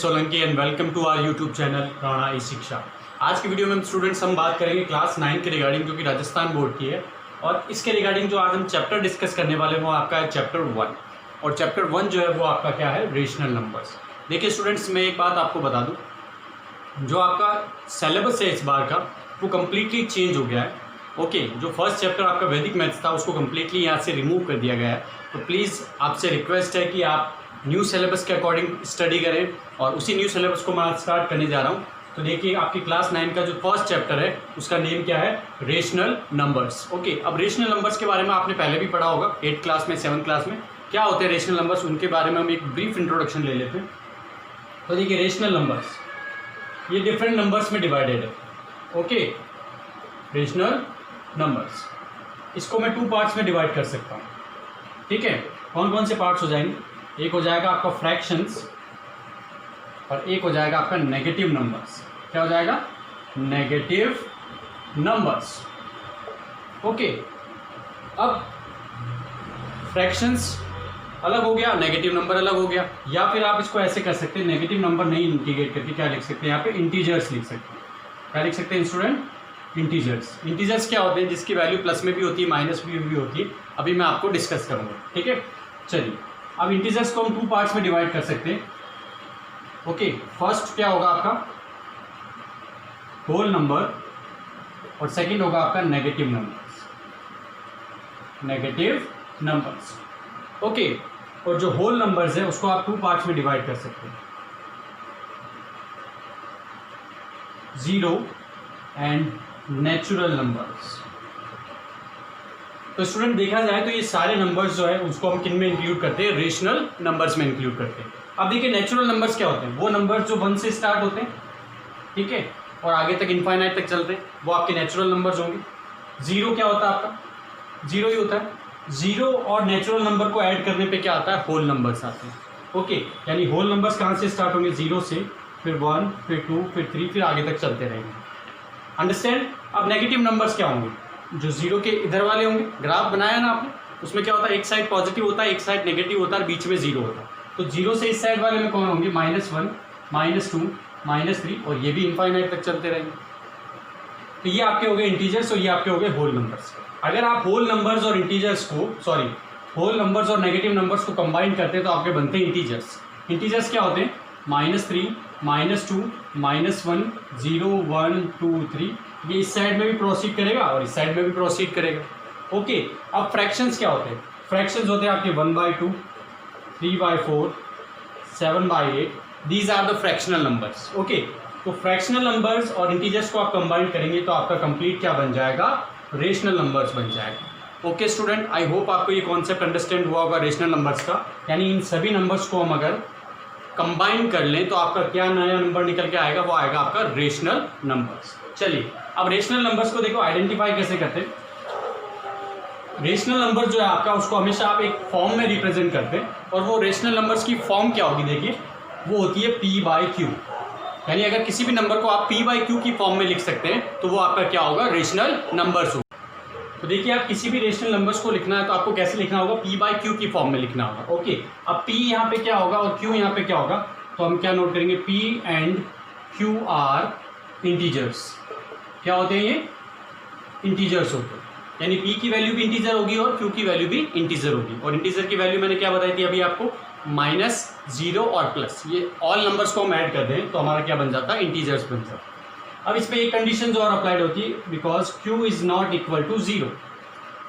Solanki and welcome to our YouTube channel Rana e Shiksha. आज की video में स्टूडेंट्स हम बात करेंगे क्लास 9 के रिगार्डिंग, जो कि राजस्थान बोर्ड की है। और इसके रिगार्डिंग जो आज हम चैप्टर डिस्कस करने वाले हैं वो आपका है चैप्टर 1। और चैप्टर 1 जो है वो आपका क्या है, रेशनल नंबर्स। देखिए स्टूडेंट्स, मैं एक बात आपको बता दूँ, जो आपका सिलेबस है इस बार का वो कम्प्लीटली चेंज हो गया है। ओके, जो फर्स्ट चैप्टर आपका वैदिक मैथ्स था उसको कम्प्लीटली यहाँ से रिमूव कर दिया गया है। तो प्लीज़ आपसे रिक्वेस्ट है कि आप न्यू सिलेबस के अकॉर्डिंग स्टडी करें, और उसी न्यू सिलेबस को मैं आज स्टार्ट करने जा रहा हूँ। तो देखिए आपकी क्लास 9 का जो फर्स्ट चैप्टर है उसका नेम क्या है, रेशनल नंबर्स। ओके, अब रेशनल नंबर्स के बारे में आपने पहले भी पढ़ा होगा 8th क्लास में, 7th क्लास में। क्या होते हैं रेशनल नंबर्स, उनके बारे में हम एक ब्रीफ इंट्रोडक्शन ले लेते हैं। तो देखिए रेशनल नंबर्स ये डिफरेंट नंबर्स में डिवाइडेड है। ओके, रेशनल नंबर्स इसको मैं 2 पार्ट्स में डिवाइड कर सकता हूँ। ठीक है, कौन कौन से पार्ट्स हो जाएंगे? एक हो जाएगा आपका फ्रैक्शंस और एक हो जाएगा आपका नेगेटिव नंबर्स। क्या हो जाएगा? Negative numbers. ओके, अब फ्रैक्शंस अलग हो गया, नेगेटिव नंबर अलग हो गया। या फिर आप इसको ऐसे कर सकते हैं, नेगेटिव नंबर नहीं इंटीग्रेट करके क्या लिख सकते हैं, यहाँ पे इंटीजर्स लिख सकते हैं। क्या लिख सकते हैं स्टूडेंट? इंटीजर्स। इंटीजर्स क्या होते हैं? जिसकी वैल्यू प्लस में भी होती है, माइनस में भी होती है। अभी मैं आपको डिस्कस करूँगा। ठीक है, चलिए अब इंटीजर्स को हम 2 पार्ट्स में डिवाइड कर सकते हैं। ओके, फर्स्ट क्या होगा आपका होल नंबर और सेकंड होगा आपका negative numbers. Negative numbers. Okay, और जो होल नंबर्स है उसको आप 2 पार्ट्स में डिवाइड कर सकते हैं, 0 एंड नेचुरल नंबर्स। तो स्टूडेंट देखा जाए तो ये सारे नंबर्स जो है उसको हम किन में इंक्लूड करते हैं, रेशनल नंबर्स में इंक्लूड करते हैं। अब देखिए नेचुरल नंबर्स क्या होते हैं, वो नंबर्स जो 1 से स्टार्ट होते हैं, ठीक है, और आगे तक इनफाइनाइट तक चलते हैं, वो आपके नेचुरल नंबर्स होंगे। 0 क्या होता है आपका? 0 ही होता है। 0 और नेचुरल नंबर को ऐड करने पे क्या आता है, होल नंबर्स आते हैं। ओके, यानी होल नंबर्स कहाँ से स्टार्ट होंगे? 0 से, फिर 1, फिर 2, फिर 3, फिर आगे तक चलते रहेंगे। अंडरस्टैंड? अब नेगेटिव नंबर्स क्या होंगे? जो 0 के इधर वाले होंगे। ग्राफ बनाया ना आपने, उसमें क्या होता है, एक साइड पॉजिटिव होता है, एक साइड नेगेटिव होता है, बीच में 0 होता है। तो 0 से इस साइड वाले में कौन होंगे? -1, -2, -3, और ये भी इनफाइनाइट तक चलते रहेंगे। तो ये आपके हो गए इंटीजर्स और ये आपके हो गए होल नंबर्स। अगर आप होल नंबर्स और इंटीजर्स को होल नंबर्स और नेगेटिव नंबर्स को कंबाइन करते हैं तो आपके बनते हैं इंटीजर्स। इंटीजर्स क्या होते हैं? -3, -2, -1, 0, 1, 2, 3। ये इस साइड में भी प्रोसीड करेगा और इस साइड में भी प्रोसीड करेगा। ओके, अब फ्रैक्शंस क्या होते हैं? फ्रैक्शंस होते हैं आपके 1/2, 3/4, 7/8। These are the fractional numbers. Okay, तो फ्रैक्शनल नंबर्स और इंटीजर्स को आप कंबाइन करेंगे तो आपका कंप्लीट क्या बन जाएगा, रेशनल नंबर्स बन जाएगा। ओके स्टूडेंट, आई होप आपको ये कॉन्सेप्ट अंडरस्टैंड हुआ होगा रेशनल नंबर्स का। यानी इन सभी नंबर्स को हम अगर कंबाइन कर लें तो आपका क्या नया नंबर निकल के आएगा, वो आएगा आपका रेशनल नंबर्स। चलिए अब रेशनल नंबर्स को देखो आइडेंटिफाई कैसे करते हैं। रेशनल नंबर जो है आपका, उसको हमेशा आप एक फॉर्म में रिप्रेजेंट करते हैं, और वो रेशनल नंबर्स की फॉर्म क्या होगी? देखिए वो होती है P/Q। यानी अगर किसी भी नंबर को आप P/Q की फॉर्म में लिख सकते हैं तो वो आपका क्या होगा, रेशनल नंबर्स होगा। तो देखिए आप किसी भी रेशनल नंबर्स को लिखना है तो आपको कैसे लिखना होगा, P/Q की फॉर्म में लिखना होगा। ओके, अब P यहाँ पे क्या होगा और Q यहाँ पे क्या होगा, तो हम क्या नोट करेंगे, P and Q are integers. क्या होते हैं ये? इंटीजर्स होते हैं। यानी P की वैल्यू भी इंटीजर होगी और Q की वैल्यू भी इंटीजर होगी। और इंटीजर की वैल्यू मैंने क्या बताई थी अभी आपको, -0 और प्लस। ये ऑल नंबर्स को हम ऐड कर दें तो हमारा क्या बन जाता है, इंटीजर्स बन जाता है। अब इसमें एक कंडीशन जो और अप्लाइड होती है, because Q is not equal to 0।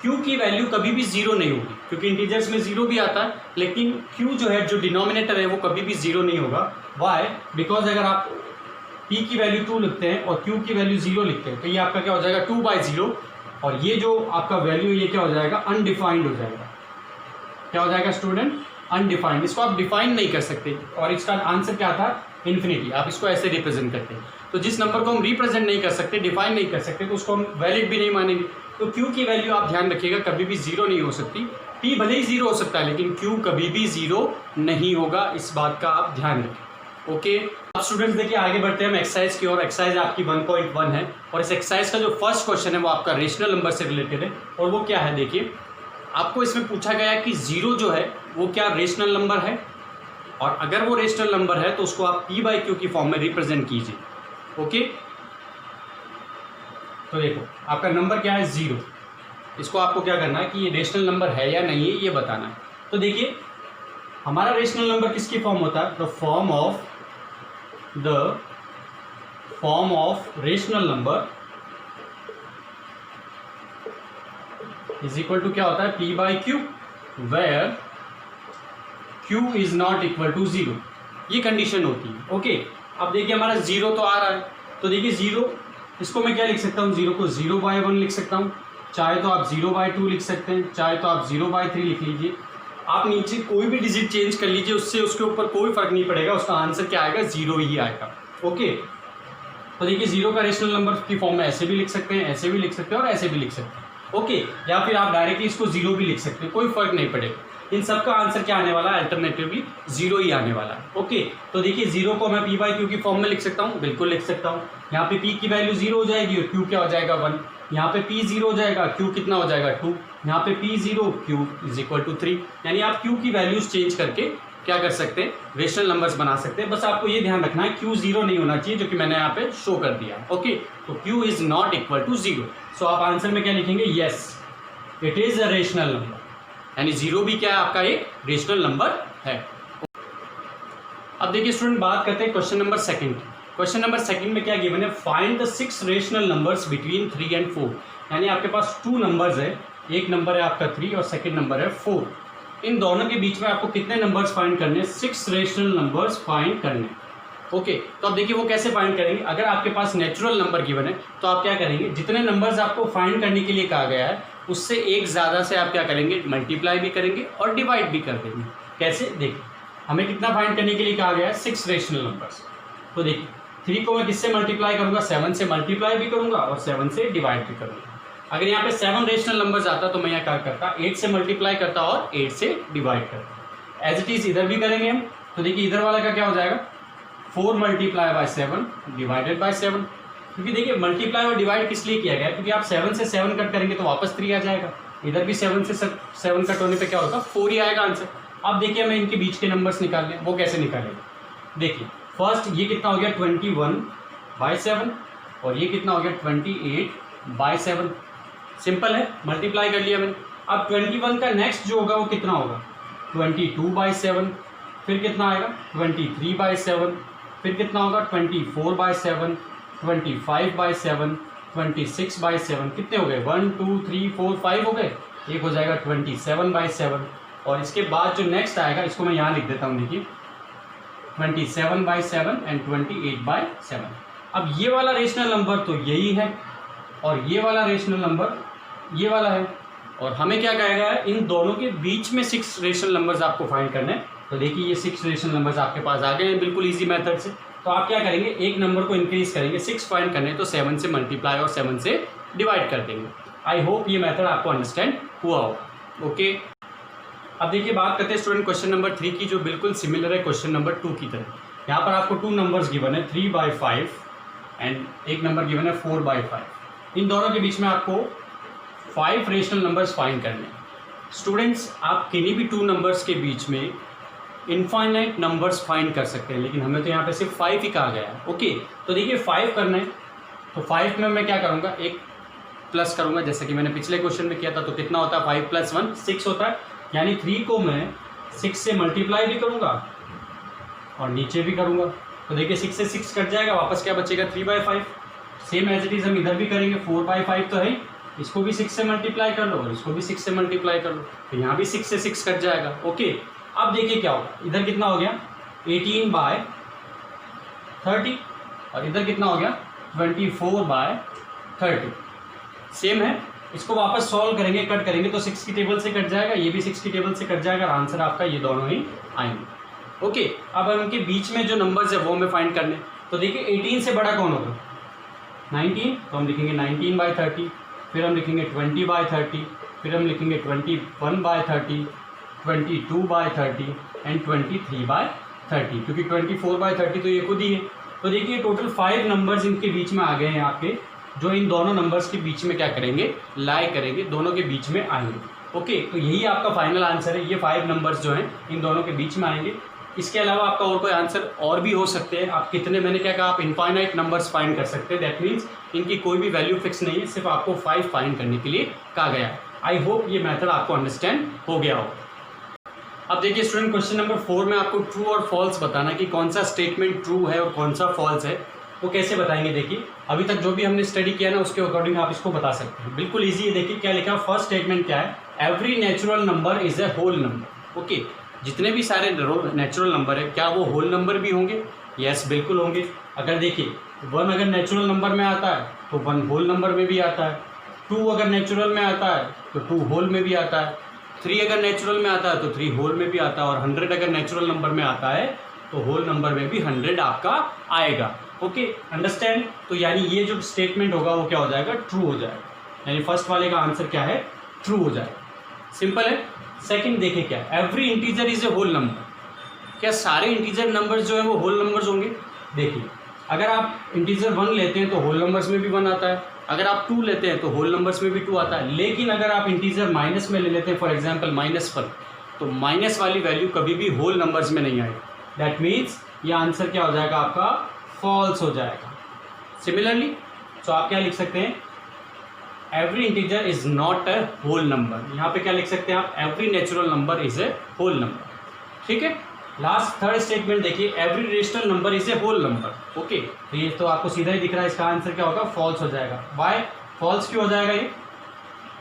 Q की वैल्यू कभी भी 0 नहीं होगी, क्योंकि इंटीजर्स में 0 भी आता है, लेकिन Q जो है, जो डिनोमिनेटर है, वो कभी भी 0 नहीं होगा। वाई? बिकॉज अगर आप P की वैल्यू 2 लिखते हैं और Q की वैल्यू 0 लिखते हैं तो ये आपका क्या हो जाएगा, 2/0, और ये जो आपका वैल्यू ये क्या हो जाएगा, अनडिफाइंड हो जाएगा। क्या हो जाएगा स्टूडेंट? अनडिफाइंड। इसको आप डिफाइन नहीं कर सकते, और इसका आंसर क्या था, इन्फिनिटी। आप इसको ऐसे रिप्रेजेंट करते हैं। तो जिस नंबर को हम रिप्रेजेंट नहीं कर सकते, डिफाइन नहीं कर सकते, तो उसको हम वैलिड भी नहीं मानेंगे। तो Q की वैल्यू आप ध्यान रखिएगा कभी भी 0 नहीं हो सकती। P भले ही 0 हो सकता है, लेकिन Q कभी भी 0 नहीं होगा, इस बात का आप ध्यान रखें। ओके, अब स्टूडेंट्स देखिए आगे बढ़ते हैं हम एक्सरसाइज की ओर। एक्सरसाइज आपकी 1.1 है, और इस एक्सरसाइज का जो फर्स्ट क्वेश्चन है वो आपका रेशनल नंबर से रिलेटेड है। और वो क्या है, देखिए आपको इसमें पूछा गया है कि 0 जो है वो क्या रेशनल नंबर है, और अगर वो रेशनल नंबर है तो उसको आप p बाई क्यू की फॉर्म में रिप्रेजेंट कीजिए। ओके, तो देखो आपका नंबर क्या है 0, इसको आपको क्या करना है कि ये रेशनल नंबर है या नहीं है ये बताना है। तो देखिए हमारा रेशनल नंबर किसकी फॉर्म होता है, the form of rational number is equal to क्या होता है p by q, where q is not equal to 0, ये कंडीशन होती है। ओके, अब देखिए हमारा 0 तो आ रहा है, तो देखिए 0 इसको मैं क्या लिख सकता हूँ, 0 को 0/1 लिख सकता हूँ, चाहे तो आप 0/2 लिख सकते हैं, चाहे तो आप 0/3 लिख लीजिए। आप नीचे कोई भी डिजिट चेंज कर लीजिए, उससे उसके ऊपर कोई फर्क नहीं पड़ेगा, उसका आंसर क्या आएगा 0 ही आएगा। ओके, तो देखिए 0 का रेशनल नंबर की फॉर्म में ऐसे भी लिख सकते हैं, ऐसे भी लिख सकते हैं और ऐसे भी लिख सकते हैं। ओके, या फिर आप डायरेक्टली इसको 0 भी लिख सकते हैं, कोई फर्क नहीं पड़ेगा। इन सब का आंसर क्या आने वाला है, अल्टरनेटिवली 0 ही आने वाला है। ओके, तो देखिए 0 को मैं p बाई क्यू की फॉर्म में लिख सकता हूँ, बिल्कुल लिख सकता हूँ। यहाँ पे p की वैल्यू 0 हो जाएगी और q क्या हो जाएगा 1, यहाँ पे p 0 हो जाएगा, q कितना हो जाएगा 2, यहाँ पे p 0 q is equal to 3। यानी आप q की वैल्यूज चेंज करके क्या कर सकते हैं, रेशनल नंबर्स बना सकते हैं। बस आपको ये ध्यान रखना है q 0 नहीं होना चाहिए, जो कि मैंने यहाँ पे शो कर दिया। ओके, तो q is not equal to 0। So आप आंसर में क्या लिखेंगे, yes it is a rational number, यानी 0 भी क्या है आपका एक रेशनल नंबर है। अब देखिए स्टूडेंट बात करते हैं question number second. Question number second में क्या गिवन है, find the 6 rational numbers between 3 and 4। यानी आपके पास 2 नंबर्स है, एक नंबर है आपका 3 और सेकंड नंबर है 4। इन दोनों के बीच में आपको कितने नंबर्स फाइंड करने हैं, 6 रेशनल नंबर्स फाइंड करने। ओके, तो अब देखिए वो कैसे फाइंड करेंगे। अगर आपके पास नेचुरल नंबर गिवन है तो आप क्या करेंगे, जितने नंबर्स आपको फाइंड करने के लिए कहा गया है उससे एक ज़्यादा से आप क्या करेंगे, मल्टीप्लाई भी करेंगे और डिवाइड भी कर देंगे। कैसे, देखिए हमें कितना फाइंड करने के लिए कहा गया है, 6 रेशनल नंबर्स। तो देखिए 3 को मैं किससे मल्टीप्लाई करूंगा, 7 से मल्टीप्लाई भी करूंगा और 7 से डिवाइड भी करूंगा। अगर यहाँ पे 7 रेशनल नंबर्स आता तो मैं यहाँ क्या करता, 8 से मल्टीप्लाई करता और 8 से डिवाइड करता। एज इट इज इधर भी करेंगे हम, तो देखिए इधर वाला का क्या हो जाएगा, 4 मल्टीप्लाई बाय 7 डिवाइडेड बाय 7। क्योंकि देखिए मल्टीप्लाई और डिवाइड किस लिए किया गया है, क्योंकि आप 7 से 7 कट करेंगे तो वापस 3 आ जाएगा। इधर भी 7 से 7 कट होने पे क्या होगा, 4 ही आएगा आंसर। अब देखिए हमें इनके बीच के नंबर्स निकालने, वो कैसे निकालेंगे। देखिए फर्स्ट ये कितना हो गया 21/7 और ये कितना हो गया 28/7। सिंपल है, मल्टीप्लाई कर लिया मैंने। अब 21 का नेक्स्ट जो होगा वो कितना होगा, 22/7। फिर कितना आएगा 23/7। फिर कितना होगा 24/7, 25/7, 26/7। कितने हो गए, 1 2 3 4 5 हो गए। एक हो जाएगा 27/7 और इसके बाद जो नेक्स्ट आएगा इसको मैं यहाँ लिख देता हूँ, देखिए 27/7 एंड 28/7। अब ये वाला रेशनल नंबर तो यही है और ये वाला रेशनल नंबर ये वाला है, और हमें क्या कहेगा है, इन दोनों के बीच में 6 रेशनल नंबर्स आपको फाइंड करने हैं। तो देखिए ये 6 रेशनल नंबर्स आपके पास आ गए हैं बिल्कुल इजी मेथड से। तो आप क्या करेंगे, एक नंबर को इंक्रीज करेंगे, 6 फाइंड करने तो 7 से मल्टीप्लाई और 7 से डिवाइड कर देंगे। आई होप ये मेथड आपको अंडरस्टैंड हुआ हो। ओके, अब देखिए बात करते हैं स्टूडेंट क्वेश्चन नंबर 3 की, जो बिल्कुल सिमिलर है क्वेश्चन नंबर 2 की तरह। यहाँ पर आपको 2 नंबर्स गिवन है, 3/5 एंड एक नंबर गिवन है 4/5। इन दोनों के बीच में आपको 5 रेशनल नंबर्स फाइंड करने हैं। स्टूडेंट्स आप किन्हीं भी 2 नंबर्स के बीच में इनफाइनाइट नंबर्स फाइंड कर सकते हैं, लेकिन हमें तो यहाँ पे सिर्फ 5 ही कहा गया है। ओके, तो देखिए 5 करना है तो 5 में मैं क्या करूँगा, एक प्लस करूँगा, जैसे कि मैंने पिछले क्वेश्चन में किया था। तो कितना होता है 5 + 1 6 होता है, यानी 3 को मैं 6 से मल्टीप्लाई भी करूँगा और नीचे भी करूँगा। तो देखिए 6 से 6 कट जाएगा, वापस क्या बचेगा 3/5। सेम एज इट इज़ हम इधर भी करेंगे, 4/5 तो है, इसको भी 6 से मल्टीप्लाई कर लो और इसको भी 6 से मल्टीप्लाई कर लो, तो यहाँ भी 6 से 6 कट जाएगा। ओके, अब देखिए क्या होगा, इधर कितना हो गया 18/30 और इधर कितना हो गया 24/30। सेम है, इसको वापस सॉल्व करेंगे, कट करेंगे तो 6 की टेबल से कट जाएगा, ये भी 6 की टेबल से कट जाएगा और आंसर आपका ये दोनों ही आएंगे। ओके, अब उनके बीच में जो नंबर्स है वो हमें फाइंड करने। तो देखिए 18 से बड़ा कौन होगा 19, तो हम लिखेंगे 19/30। फिर हम लिखेंगे 20/30, फिर हम लिखेंगे 21/30, 22/30 एंड 23/30, क्योंकि 24/30 तो ये खुद ही है। तो देखिए टोटल 5 नंबर्स इनके बीच में आ गए हैं आपके, जो इन दोनों नंबर्स के बीच में क्या करेंगे, लाई करेंगे, दोनों के बीच में आएंगे। ओके, तो यही आपका फाइनल आंसर है। ये 5 नंबर्स जो हैं इन दोनों के बीच में आएंगे। इसके अलावा आपका और कोई आंसर और भी हो सकते हैं। आप कितने, मैंने क्या कहा, आप इनफाइनाइट नंबर्स फाइंड कर सकते हैं। दैट मीन्स इनकी कोई भी वैल्यू फिक्स नहीं है, सिर्फ आपको 5 फाइंड करने के लिए कहा गया है। आई होप ये मेथड आपको अंडरस्टैंड हो गया हो। अब देखिए स्टूडेंट, क्वेश्चन नंबर 4 में आपको ट्रू और फॉल्स बताना कि कौन सा स्टेटमेंट ट्रू है और कौन सा फॉल्स है। वो कैसे बताएंगे, देखिए अभी तक जो भी हमने स्टडी किया ना उसके अकॉर्डिंग आप इसको बता सकते हैं। बिल्कुल ईजी है। देखिए क्या लिखा, फर्स्ट स्टेटमेंट क्या है, every natural number is a whole number. Okay, जितने भी सारे नेचुरल नंबर है क्या वो होल नंबर भी होंगे? यस, बिल्कुल होंगे। अगर देखिए 1 अगर नेचुरल नंबर में आता है तो 1 होल नंबर में भी आता है, 2 अगर नेचुरल में आता है तो 2 होल में भी आता है, 3 अगर नेचुरल में आता है तो 3 होल में भी आता है, और 100 अगर नेचुरल नंबर में आता है तो होल नंबर में भी 100 आपका आएगा। Okay, understand. तो यानी ये जो स्टेटमेंट होगा वो क्या हो जाएगा, ट्रू हो जाएगा। यानी फर्स्ट वाले का आंसर क्या है, ट्रू हो जाएगा। सिंपल है। सेकंड देखिए क्या, every integer is a whole number. क्या सारे इंटीजर नंबर्स जो है वो होल नंबर्स होंगे? देखिए अगर आप इंटीजर 1 लेते हैं तो होल नंबर्स में भी 1 आता है, अगर आप 2 लेते हैं तो होल नंबर्स में भी 2 आता है। लेकिन अगर आप इंटीजर माइनस में ले लेते हैं, फॉर एग्जांपल -1, तो माइनस वाली वैल्यू कभी भी होल नंबर्स में नहीं आएगी। दैट मीन्स ये आंसर क्या हो जाएगा आपका, फॉल्स हो जाएगा। सिमिलरली तो आप क्या लिख सकते हैं, every integer is not a whole number. यहाँ पे क्या लिख सकते हैं आप, every natural number is a whole number. ठीक है। लास्ट थर्ड स्टेटमेंट देखिए, every rational number is a whole number. Okay, तो ये तो आपको सीधा ही दिख रहा है, इसका आंसर क्या होगा, फॉल्स हो जाएगा। वाई फॉल्स क्यों हो जाएगा ये?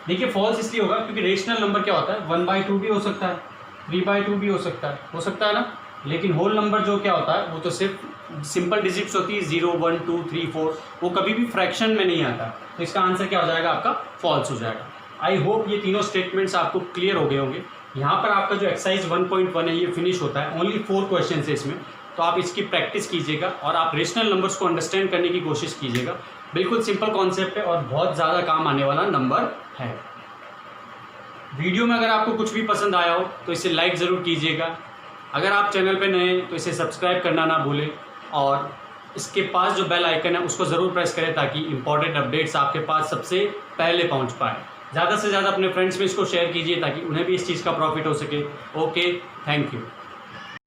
देखिए फॉल्स इसलिए होगा क्योंकि रेशनल नंबर क्या होता है, 1/2 भी हो सकता है, 3/2 भी हो सकता है ना। लेकिन होल नंबर जो क्या होता है वो तो सिर्फ सिंपल डिजिट्स होती है, 0 1 2 3 4, वो कभी भी फ्रैक्शन में नहीं आता। तो इसका आंसर क्या हो जाएगा आपका, फॉल्स हो जाएगा। आई होप ये तीनों स्टेटमेंट्स आपको क्लियर हो गए होंगे। यहाँ पर आपका जो एक्सरसाइज 1.1 है ये फिनिश होता है। ओनली 4 क्वेश्चन है इसमें, तो आप इसकी प्रैक्टिस कीजिएगा और आप रेशनल नंबर्स को अंडरस्टैंड करने की कोशिश कीजिएगा। बिल्कुल सिंपल कॉन्सेप्ट है और बहुत ज़्यादा काम आने वाला नंबर है। वीडियो में अगर आपको कुछ भी पसंद आया हो तो इसे लाइक ज़रूर कीजिएगा। अगर आप चैनल पे नए हैं तो इसे सब्सक्राइब करना ना भूलें, और इसके पास जो बेल आइकन है उसको ज़रूर प्रेस करें ताकि इंपॉर्टेंट अपडेट्स आपके पास सबसे पहले पहुंच पाए। ज़्यादा से ज़्यादा अपने फ्रेंड्स में इसको शेयर कीजिए ताकि उन्हें भी इस चीज़ का प्रॉफिट हो सके। Okay, thank you.